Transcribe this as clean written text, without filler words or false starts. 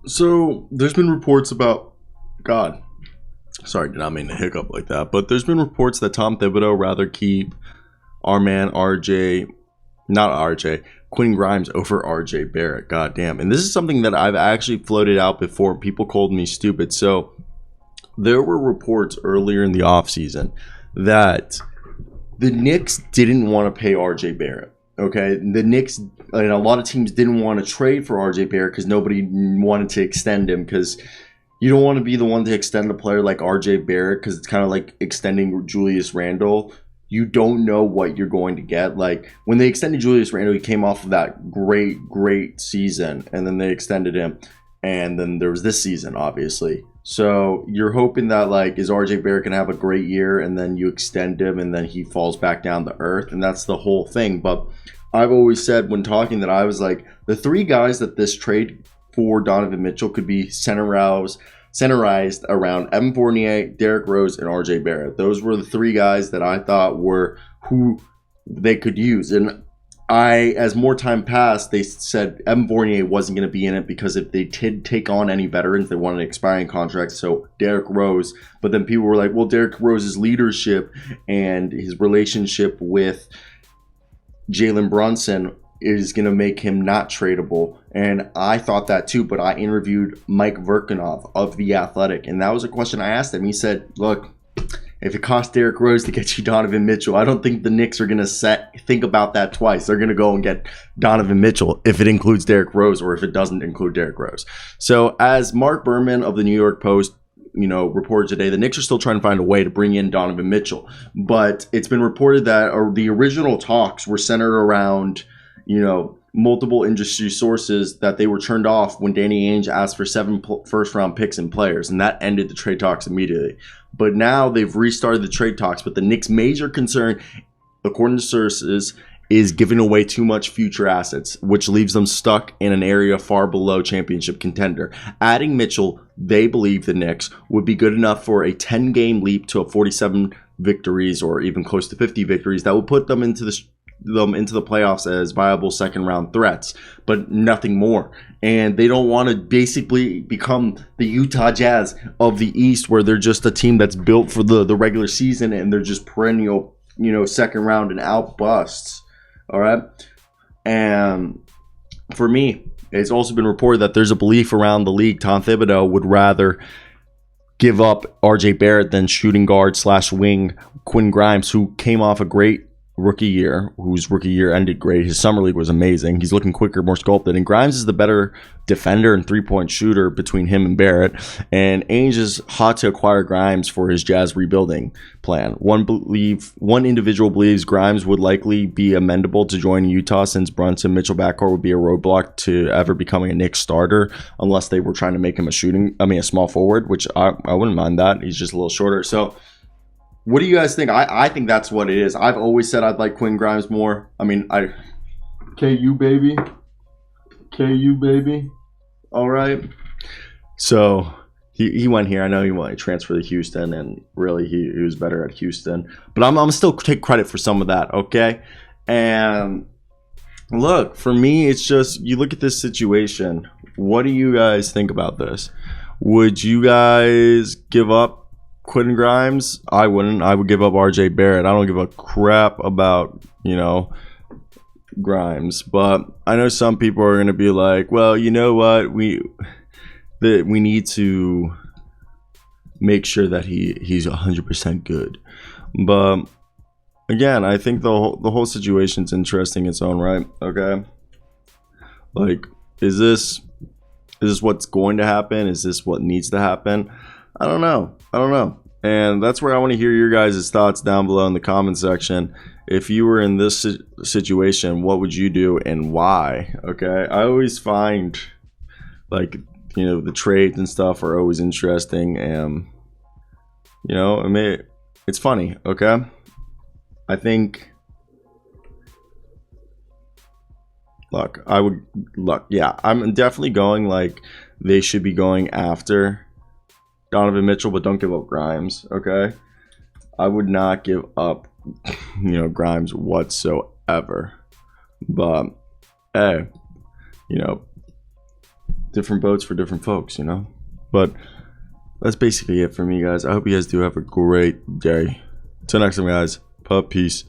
So there's been reports about God. Sorry, did not mean to hiccup like that. But there's been reports that Tom Thibodeau rather keep our man RJ, not RJ, Quentin Grimes over RJ Barrett. God damn. And this is something that I've actually floated out before. People called me stupid. So there were reports earlier in the offseason that the Knicks didn't want to pay RJ Barrett. Okay, the Knicks and a lot of teams didn't want to trade for RJ Barrett because nobody wanted to extend him, because you don't want to be the one to extend a player like RJ Barrett, because it's kind of like extending Julius Randle. You don't know what you're going to get. Like when they extended Julius Randle, he came off of that great season, and then they extended him, and then there was this season, obviously. So you're hoping that, like, is RJ Barrett going to have a great year, and then you extend him, and then he falls back down to earth, and that's the whole thing. But I've always said when talking that I was like, the three guys that this trade for Donovan Mitchell could be centerized around Evan Fournier, Derrick Rose, and RJ Barrett. Those were the three guys that I thought were who they could use. And as more time passed, they said Evan Fournier wasn't going to be in it because if they did take on any veterans, they wanted an expiring contract. So Derrick Rose, but then people were like, well, Derrick Rose's leadership and his relationship with Jalen Brunson is going to make him not tradable. And I thought that too, but I interviewed Mike Verkanov of The Athletic, and that was a question I asked him. He said, look, if it costs Derrick Rose to get you Donovan Mitchell, I don't think the Knicks are going to think about that twice. They're going to go and get Donovan Mitchell if it includes Derrick Rose or if it doesn't include Derrick Rose. So as Marc Berman of the New York Post reported today, the Knicks are still trying to find a way to bring in Donovan Mitchell. But it's been reported that the original talks were centered around, multiple industry sources, that they were turned off when Danny Ainge asked for 7 first-round picks and players, and that ended the trade talks immediately. But now they've restarted the trade talks, but the Knicks' major concern, according to sources, is giving away too much future assets, which leaves them stuck in an area far below championship contender. Adding Mitchell, they believe the Knicks, would be good enough for a 10-game leap to a 47 victories or even close to 50 victories that would put them into the playoffs as viable second-round threats, but nothing more. And they don't want to basically become the Utah Jazz of the East, where they're just a team that's built for the regular season and they're just perennial, second round and out busts. All right. And for me, it's also been reported that there's a belief around the league Tom Thibodeau would rather give up RJ Barrett than shooting guard / wing Quentin Grimes, who came off a great rookie year, whose rookie year ended great. His summer league was amazing. He's looking quicker, more sculpted, and Grimes is the better defender and three-point shooter between him and Barrett. And Ainge is hot to acquire Grimes for his Jazz rebuilding plan. One individual believes Grimes would likely be amenable to joining Utah, since Brunson-Mitchell backcourt would be a roadblock to ever becoming a Knicks starter, unless they were trying to make him a small forward, which I wouldn't mind that. He's just a little shorter. So what do you guys think? I think that's what it is. I've always said I'd like Quentin Grimes more. KU baby. All right. So he went here. I know he wanted to transfer to Houston, and really he was better at Houston. But I'm still take credit for some of that, okay? And look, for me, it's just, you look at this situation. What do you guys think about this? Would you guys give up Quentin Grimes? I wouldn't. I would give up RJ Barrett. I don't give a crap about, Grimes. But I know some people are going to be like, well, you know what? We need to make sure that he's 100% good. But again, I think the whole situation's interesting in its own right. Okay, like, is this what's going to happen? Is this what needs to happen? I don't know. And that's where I want to hear your guys' thoughts down below in the comment section. If you were in this situation, what would you do and why? Okay, I always find, like, the trades and stuff are always interesting, and it's funny. Okay, I think. Yeah, I'm definitely going, like, they should be going after Donovan Mitchell, but don't give up Grimes, okay? I would not give up, Grimes whatsoever. But, hey, different boats for different folks, you know. But that's basically it for me, guys. I hope you guys do have a great day. Till next time, guys. Peace.